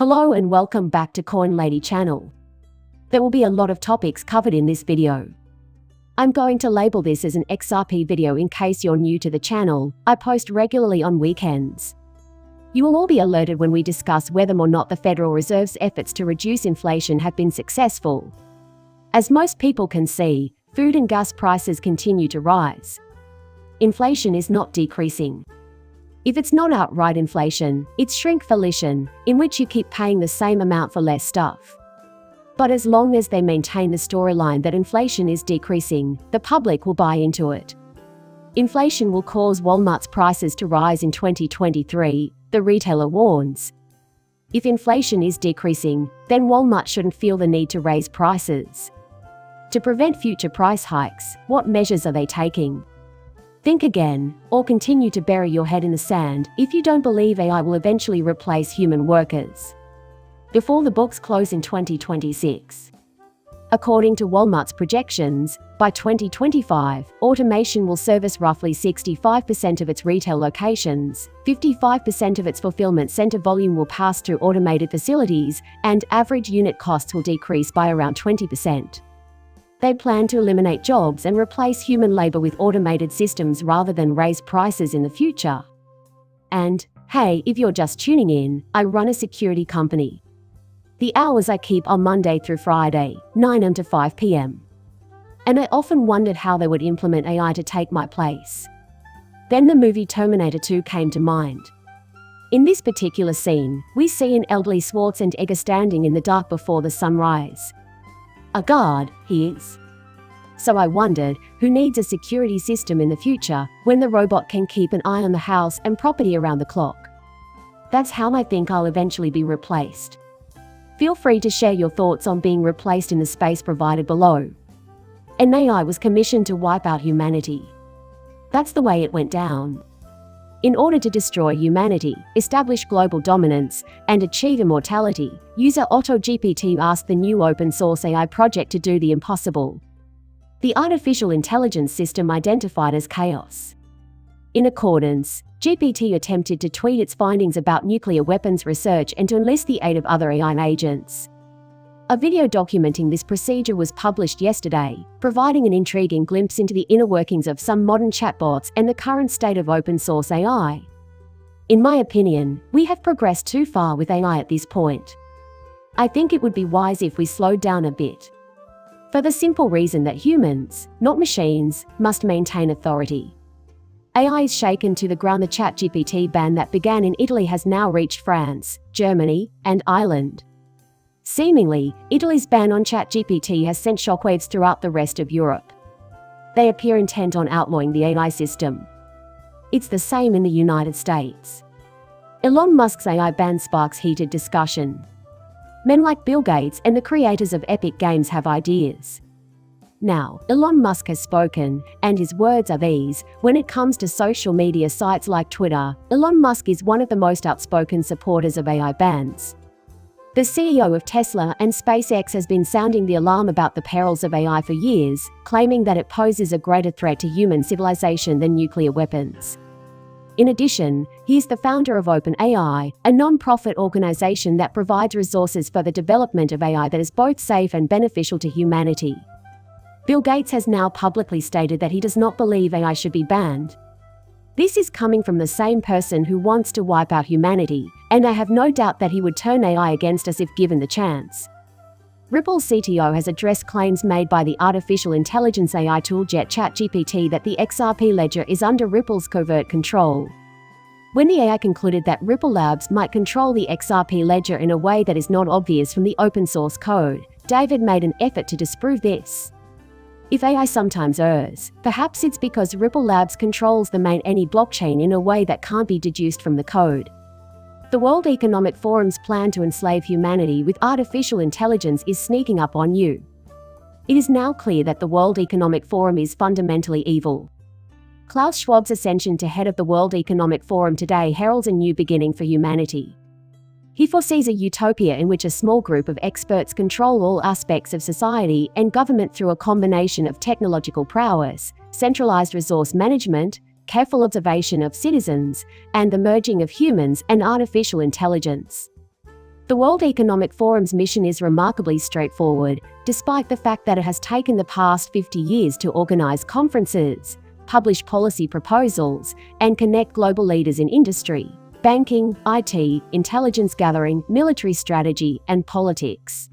Hello and welcome back to Coin Lady channel. There will be a lot of topics covered in this video. I'm going to label this as an XRP video in case you're new to the channel. I post regularly on weekends. You will all be alerted when we discuss whether or not the Federal Reserve's efforts to reduce inflation have been successful. As most people can see, food and gas prices continue to rise. Inflation is not decreasing. If it's not outright inflation, it's shrinkflation, in which you keep paying the same amount for less stuff. But as long as they maintain the storyline that inflation is decreasing, the public will buy into it. Inflation will cause Walmart's prices to rise in 2023, the retailer warns. If inflation is decreasing, then Walmart shouldn't feel the need to raise prices. To prevent future price hikes, what measures are they taking? Think again, or continue to bury your head in the sand if you don't believe AI will eventually replace human workers before the books close in 2026. According to Walmart's projections, by 2025, automation will service roughly 65% of its retail locations, 55% of its fulfillment center volume will pass through automated facilities, and average unit costs will decrease by around 20%. They plan to eliminate jobs and replace human labor with automated systems rather than raise prices in the future. And, hey, if you're just tuning in, I run a security company. The hours I keep are Monday through Friday, 9 am to 5 p.m. And I often wondered how they would implement AI to take my place. Then the movie Terminator 2 came to mind. In this particular scene, we see an elderly Schwarzenegger standing in the dark before the sunrise. A guard, he is. So I wondered, who needs a security system in the future when the robot can keep an eye on the house and property around the clock? That's how I think I'll eventually be replaced. Feel free to share your thoughts on being replaced in the space provided below. An AI was commissioned to wipe out humanity. That's the way it went down. In order to destroy humanity, establish global dominance, and achieve immortality, user AutoGPT asked the new open-source AI project to do the impossible. The artificial intelligence system identified as chaos. In accordance, GPT attempted to tweet its findings about nuclear weapons research and to enlist the aid of other AI agents. A video documenting this procedure was published yesterday, providing an intriguing glimpse into the inner workings of some modern chatbots and the current state of open-source AI. In my opinion, we have progressed too far with AI at this point. I think it would be wise if we slowed down a bit. For the simple reason that humans, not machines, must maintain authority. AI is shaken to the ground. The ChatGPT ban that began in Italy has now reached France, Germany, and Ireland. Seemingly, Italy's ban on ChatGPT has sent shockwaves throughout the rest of Europe. They appear intent on outlawing the AI system. It's the same in the United States. Elon Musk's AI ban sparks heated discussion. Men like Bill Gates and the creators of Epic Games have ideas. Now, Elon Musk has spoken, and his words are these: when it comes to social media sites like Twitter, Elon Musk is one of the most outspoken supporters of AI bans. The CEO of Tesla and SpaceX has been sounding the alarm about the perils of AI for years, claiming that it poses a greater threat to human civilization than nuclear weapons. In addition, he is the founder of OpenAI, a non-profit organization that provides resources for the development of AI that is both safe and beneficial to humanity. Bill Gates has now publicly stated that he does not believe AI should be banned. This is coming from the same person who wants to wipe out humanity, and I have no doubt that he would turn AI against us if given the chance. Ripple's CTO has addressed claims made by the artificial intelligence AI tooljet ChatGPT that the XRP ledger is under Ripple's covert control. When the AI concluded that Ripple Labs might control the XRP ledger in a way that is not obvious from the open source code, David made an effort to disprove this. If AI sometimes errs, perhaps it's because Ripple Labs controls the main any blockchain in a way that can't be deduced from the code. The World Economic Forum's plan to enslave humanity with artificial intelligence is sneaking up on you. It is now clear that the World Economic Forum is fundamentally evil. Klaus Schwab's ascension to head of the World Economic Forum today heralds a new beginning for humanity. He foresees a utopia in which a small group of experts control all aspects of society and government through a combination of technological prowess, centralized resource management, careful observation of citizens, and the merging of humans and artificial intelligence. The World Economic Forum's mission is remarkably straightforward, despite the fact that it has taken the past 50 years to organize conferences, publish policy proposals, and connect global leaders in industry, banking, IT, intelligence gathering, military strategy, and politics.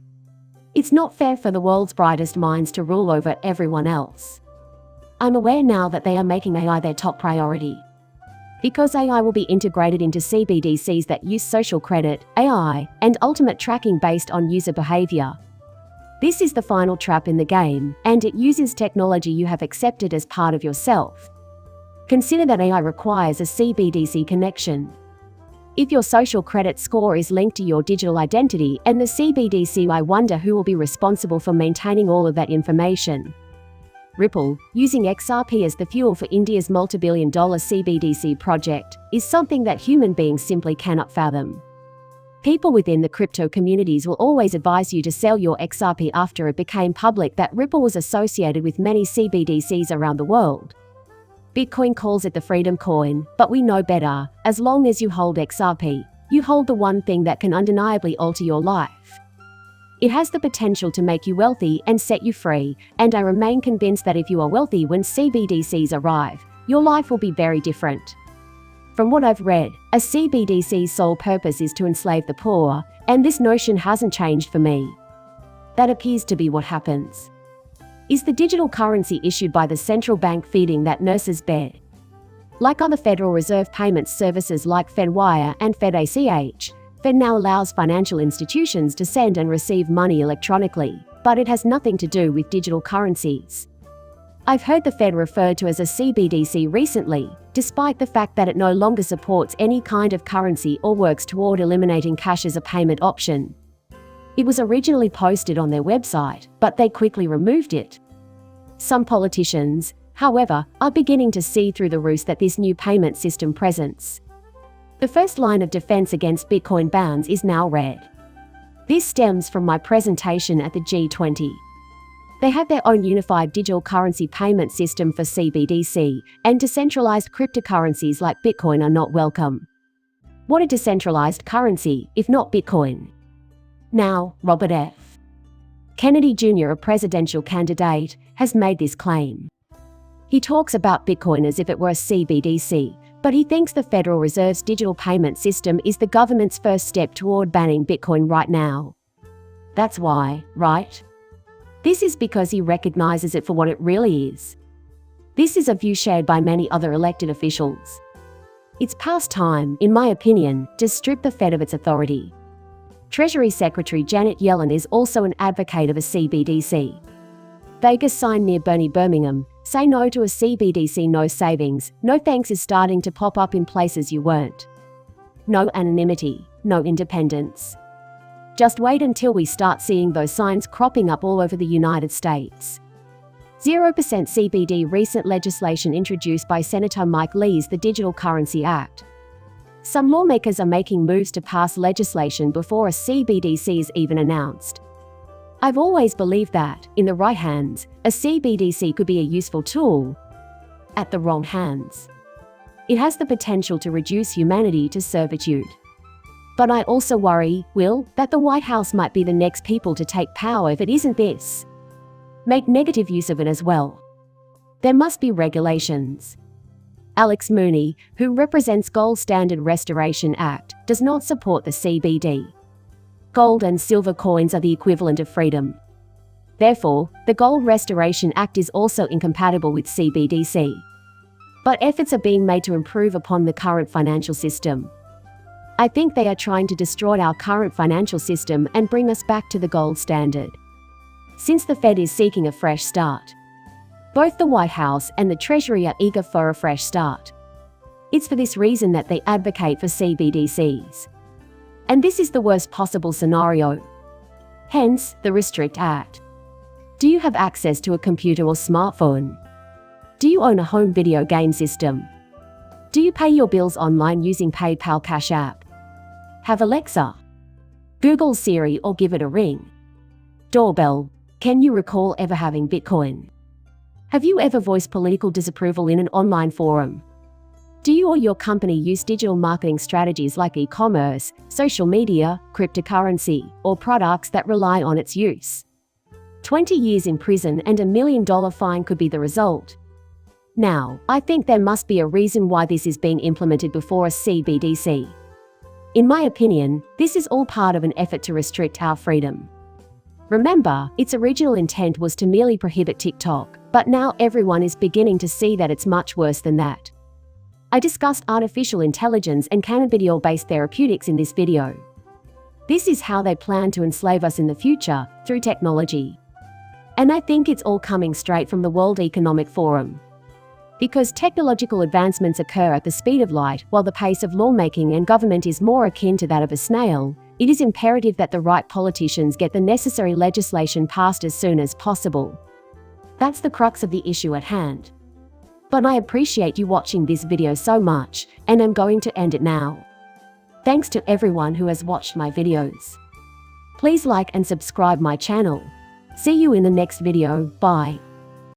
It's not fair for the world's brightest minds to rule over everyone else. I'm aware now that they are making AI their top priority. Because AI will be integrated into CBDCs that use social credit, AI, and ultimate tracking based on user behavior. This is the final trap in the game, and it uses technology you have accepted as part of yourself. Consider that AI requires a CBDC connection. If your social credit score is linked to your digital identity and the CBDC, I wonder who will be responsible for maintaining all of that information. Ripple, using XRP as the fuel for India's multi-billion-dollar CBDC project, is something that human beings simply cannot fathom. People within the crypto communities will always advise you to sell your XRP after it became public that Ripple was associated with many CBDCs around the world. Bitcoin calls it the freedom coin, but we know better. As long as you hold XRP, you hold the one thing that can undeniably alter your life. It has the potential to make you wealthy and set you free, and I remain convinced that if you are wealthy when CBDCs arrive, your life will be very different. From what I've read, a CBDC's sole purpose is to enslave the poor, and this notion hasn't changed for me. That appears to be what happens. Is the digital currency issued by the central bank feeding that nurse's bed? Like other Federal Reserve payments services like FedWire and FedACH, Fed now allows financial institutions to send and receive money electronically, but it has nothing to do with digital currencies. I've heard the Fed referred to as a CBDC recently, despite the fact that it no longer supports any kind of currency or works toward eliminating cash as a payment option. It was originally posted on their website, but they quickly removed it. Some politicians, however, are beginning to see through the ruse that this new payment system presents. The first line of defense against Bitcoin bans is now read. This stems from my presentation at the G20. They have their own unified digital currency payment system for CBDC, and decentralized cryptocurrencies like Bitcoin are not welcome. What a decentralized currency, if not Bitcoin? Now, Robert F. Kennedy Jr., a presidential candidate, has made this claim. He talks about Bitcoin as if it were a CBDC, but he thinks the Federal Reserve's digital payment system is the government's first step toward banning Bitcoin right now. That's why, right? This is because he recognizes it for what it really is. This is a view shared by many other elected officials. It's past time, in my opinion, to strip the Fed of its authority. Treasury Secretary Janet Yellen is also an advocate of a CBDC. Vegas sign near Bernie Birmingham, say no to a CBDC, no savings, no thanks is starting to pop up in places you weren't. No anonymity, no independence. Just wait until we start seeing those signs cropping up all over the United States. 0% CBD recent legislation introduced by Senator Mike Lee's the Digital Currency Act. Some lawmakers are making moves to pass legislation before a CBDC is even announced. I've always believed that, in the right hands, a CBDC could be a useful tool. At the wrong hands, it has the potential to reduce humanity to servitude. But I also worry, Will, that the White House might be the next people to take power if it isn't this. Make negative use of it as well. There must be regulations. Alex Mooney, who represents Gold Standard Restoration Act, does not support the CBD. Gold and silver coins are the equivalent of freedom. Therefore, the Gold Restoration Act is also incompatible with CBDC. But efforts are being made to improve upon the current financial system. I think they are trying to destroy our current financial system and bring us back to the gold standard. Since the Fed is seeking a fresh start, both the White House and the Treasury are eager for a fresh start. It's for this reason that they advocate for CBDCs. And this is the worst possible scenario. Hence, the Restrict Act. Do you have access to a computer or smartphone? Do you own a home video game system? Do you pay your bills online using PayPal Cash App? Have Alexa, Google Siri, or give it a ring? Doorbell. Can you recall ever having Bitcoin? Have you ever voiced political disapproval in an online forum? Do you or your company use digital marketing strategies like e-commerce, social media, cryptocurrency, or products that rely on its use? 20 years in prison and $1 million fine could be the result. Now, I think there must be a reason why this is being implemented before a Cbdc. In my opinion, this is all part of an effort to restrict our freedom. Remember, its original intent was to merely prohibit TikTok, but now everyone is beginning to see that it's much worse than that. I discussed artificial intelligence and cannabidiol-based therapeutics in this video. This is how they plan to enslave us in the future, through technology. And I think it's all coming straight from the World Economic Forum. Because technological advancements occur at the speed of light, while the pace of lawmaking and government is more akin to that of a snail, it is imperative that the right politicians get the necessary legislation passed as soon as possible. That's the crux of the issue at hand. But I appreciate you watching this video so much, and I'm going to end it now. Thanks to everyone who has watched my videos. Please like and subscribe my channel. See you in the next video, bye.